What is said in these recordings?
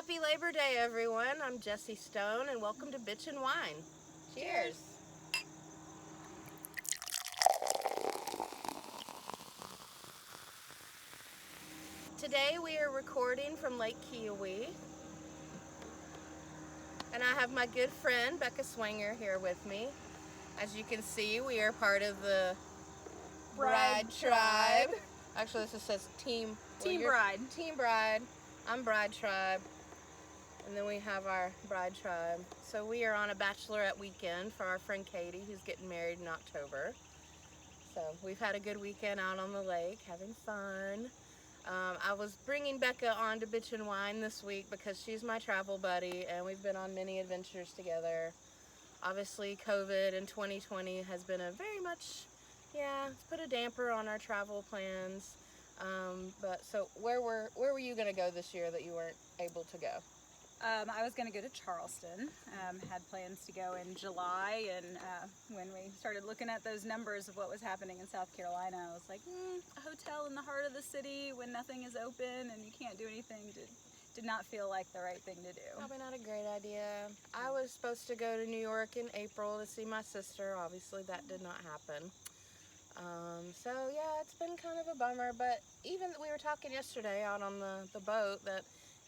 Happy Labor Day, everyone. I'm Jessi Stone, and welcome to Bitch and Wine. Cheers. Today we are recording from Lake Kiowee, and I have my good friend Becca Swanger here with me. As you can see, we are part of the Bride Tribe. Actually, this just says Team Bride. Team Bride. I'm Bride Tribe. And then we have our Bride Tribe. So we are on a bachelorette weekend for our friend Katie, who's getting married in October. So we've had a good weekend out on the lake, having fun. I was bringing Becca on to Bitch and Wine this week because she's my travel buddy, and we've been on many adventures together. Obviously, COVID in 2020 has been it's put a damper on our travel plans. But so where were you going to go this year that you weren't able to go? I was going to go to Charleston. Had plans to go in July, and when we started looking at those numbers of what was happening in South Carolina, I was like, a hotel in the heart of the city when nothing is open and you can't do anything did not feel like the right thing to do. Probably not a great idea. I was supposed to go to New York in April to see my sister. Obviously, that did not happen. So yeah, it's been kind of a bummer, but even we were talking yesterday out on the boat that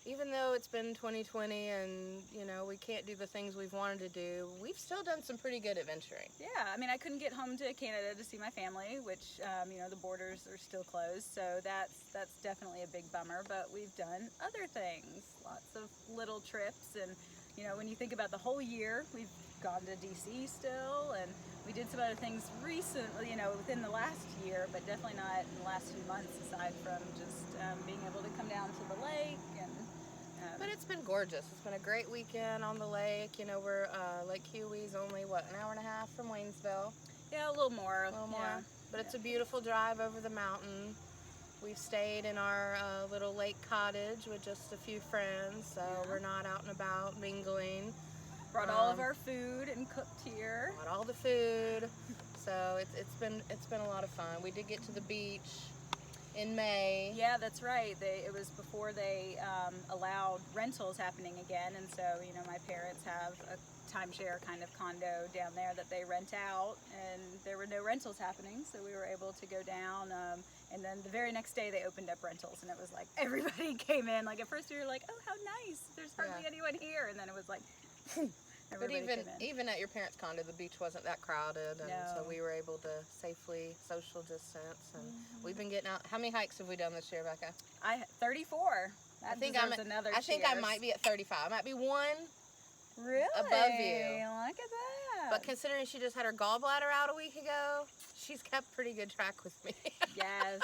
even though it's been 2020 and, we can't do the things we've wanted to do, we've still done some pretty good adventuring. Yeah, I mean, I couldn't get home to Canada to see my family, which, the borders are still closed, so that's definitely a big bummer, but we've done other things, lots of little trips, and, when you think about the whole year, we've gone to DC still, and we did some other things recently, within the last year, but definitely not in the last few months, aside from just being able to come down to the lake. But it's been gorgeous. It's been a great weekend on the lake. We're Lake Kiowee's only an hour and a half from Waynesville. Yeah, a little more. Yeah. But it's a beautiful drive over the mountain. We've stayed in our little lake cottage with just a few friends, so we're not out and about mingling. Brought all of our food and cooked here. Brought all the food. So it's been a lot of fun. We did get to the beach in May. Yeah, that's right. It was before they allowed rentals happening again, and so my parents have a timeshare kind of condo down there that they rent out, and there were no rentals happening, so we were able to go down. And then the very next day they opened up rentals, and it was like everybody came in. Like at first we were like, oh, how nice! There's hardly anyone here, and then it was like. But even at your parents' condo, the beach wasn't that crowded, and so we were able to safely social distance. And we've been getting out. How many hikes have we done this year, Becca? 34. I think I might be at 35. I might be one really above you. Look at that. But considering she just had her gallbladder out a week ago, she's kept pretty good track with me. Yes.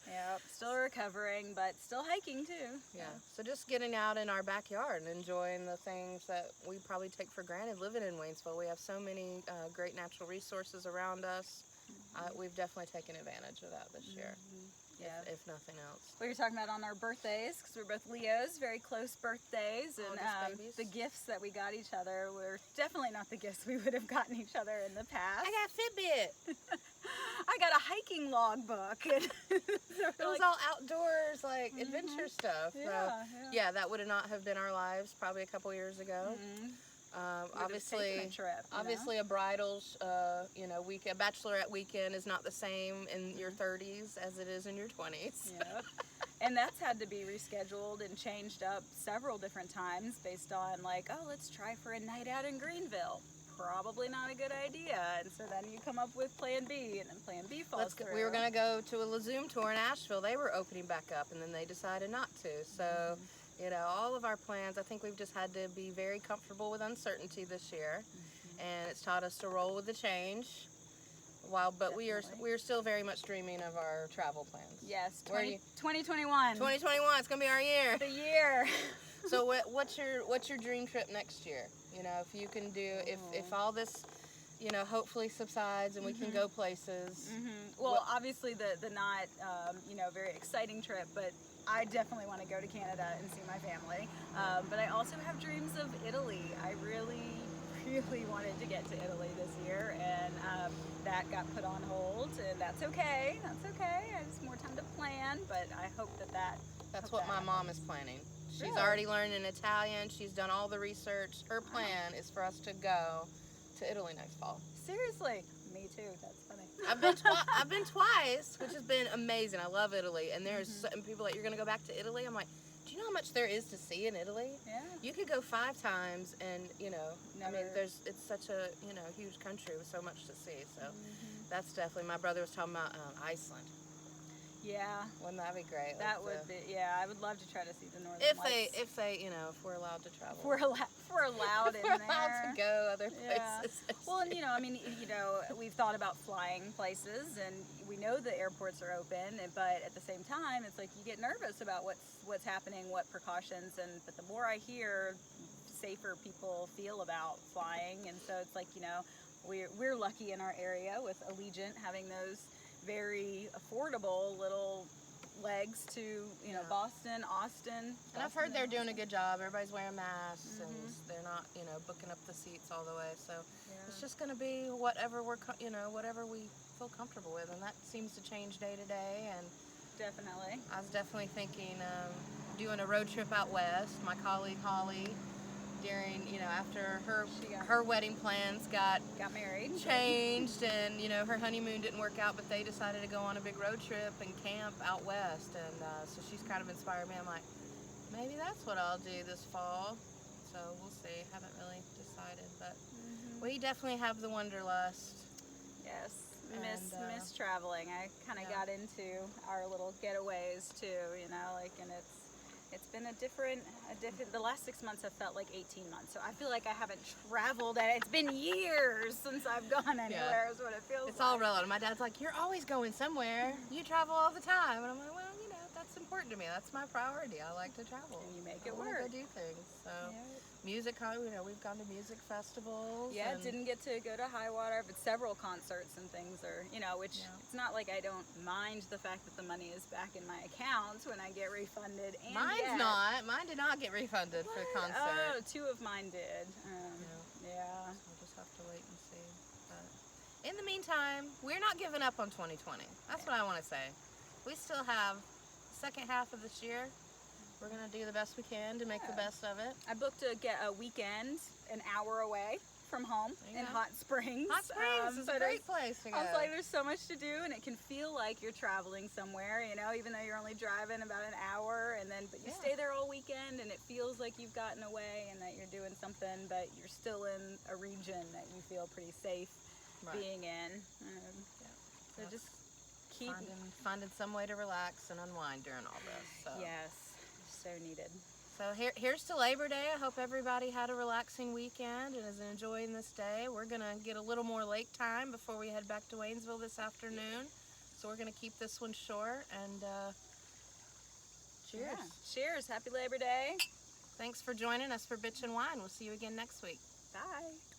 Yep, still recovering, but still hiking too. Yeah, so just getting out in our backyard and enjoying the things that we probably take for granted living in Waynesville. We have so many great natural resources around us. We've definitely taken advantage of that this year. Yeah, if nothing else. We were talking about on our birthdays, because we're both Leos, very close birthdays, and the gifts that we got each other were definitely not the gifts we would have gotten each other in the past. I got a Fitbit. I got a hiking logbook. And it was all outdoors, adventure stuff. Yeah, that would not have been our lives probably a couple years ago. Obviously, a trip, a bridal, a bachelorette weekend is not the same in your 30s as it is in your 20s. Yep. And that's had to be rescheduled and changed up several different times based on let's try for a night out in Greenville. Probably not a good idea. And so then you come up with plan B, and then plan B falls through. We were going to go to a Lazoom tour in Asheville. They were opening back up, and then they decided not to. So, all of our plans, I think we've just had to be very comfortable with uncertainty this year. And it's taught us to roll with the change. But we are still very much dreaming of our travel plans. Yes, 2021. 2021, it's going to be our year. The year. So what's your dream trip next year? If you can do, if all this, hopefully subsides and we can go places. Well, obviously the not, very exciting trip, but I definitely want to go to Canada and see my family. But I also have dreams of Italy. I really wanted to get to Italy this year, and that got put on hold, and that's okay. I have more time to plan, but I hope that That's what my mom is planning. She's Really? already learning Italian. She's done all the research. Her plan is for us to go to Italy next fall. Seriously? Me too. That's funny. I've been twice, which has been amazing. I love Italy, and there's certain people that you're gonna go back to Italy. I'm like, do you know how much there is to see in Italy? Yeah. You could go 5 times, and I mean, Never- it's such a huge country with so much to see. So that's definitely. My brother was talking about Iceland. Yeah. Wouldn't that be great? That would be, yeah, I would love to try to see the Northern if Lights. if we're allowed to travel. If we're allowed in We're there. allowed to go other Yeah. places. Well, and I mean, we've thought about flying places, and we know the airports are open, but at the same time, it's like you get nervous about what's happening, what precautions, but the more I hear, safer people feel about flying, and so it's like we're lucky in our area with Allegiant having those very affordable little legs to Boston, Austin. And I've heard they're doing a good job. Everybody's wearing masks, and they're not, booking up the seats all the way. So it's just going to be whatever whatever we feel comfortable with, and that seems to change day to day. And Definitely. I was definitely thinking doing a road trip out west. My colleague Holly, during after her wedding plans got married, changed, and her honeymoon didn't work out, but they decided to go on a big road trip and camp out west, and so she's kind of inspired me. I'm like, maybe that's what I'll do this fall. So we'll see. Haven't really decided, but we definitely have the wanderlust. Yes, And, miss traveling. I kind of got into our little getaways too, and it's been a different. The last 6 months have felt like 18 months. So I feel like I haven't traveled, and it's been years since I've gone anywhere. Is what it feels. It's all relative. My dad's like, you're always going somewhere. You travel all the time, and I'm like, well, that's important to me. That's my priority. I like to travel. And you make it I work. Go do things. So. Music, we've gone to music festivals. Yeah, didn't get to go to Highwater, but several concerts and things are, which it's not like I don't mind the fact that the money is back in my account when I get refunded. And Mine's not. Mine did not get refunded for the concert. Oh, 2 of mine did. Yeah. So we'll just have to wait and see. But in the meantime, we're not giving up on 2020. That's what I want to say. We still have the second half of this year. We're going to do the best we can to make the best of it. I booked a weekend an hour away from home in Hot Springs. Hot Springs is a great place to go. I was like, there's so much to do, and it can feel like you're traveling somewhere, even though you're only driving about an hour, but you stay there all weekend, and it feels like you've gotten away and that you're doing something, but you're still in a region that you feel pretty safe being in. So just keep finding some way to relax and unwind during all this. So. Yes. So needed. So here's to Labor Day. I hope everybody had a relaxing weekend and is enjoying this day. We're going to get a little more lake time before we head back to Waynesville this afternoon. So we're going to keep this one short, and cheers. Yeah. Cheers. Happy Labor Day. Thanks for joining us for Bitch and Wine. We'll see you again next week. Bye.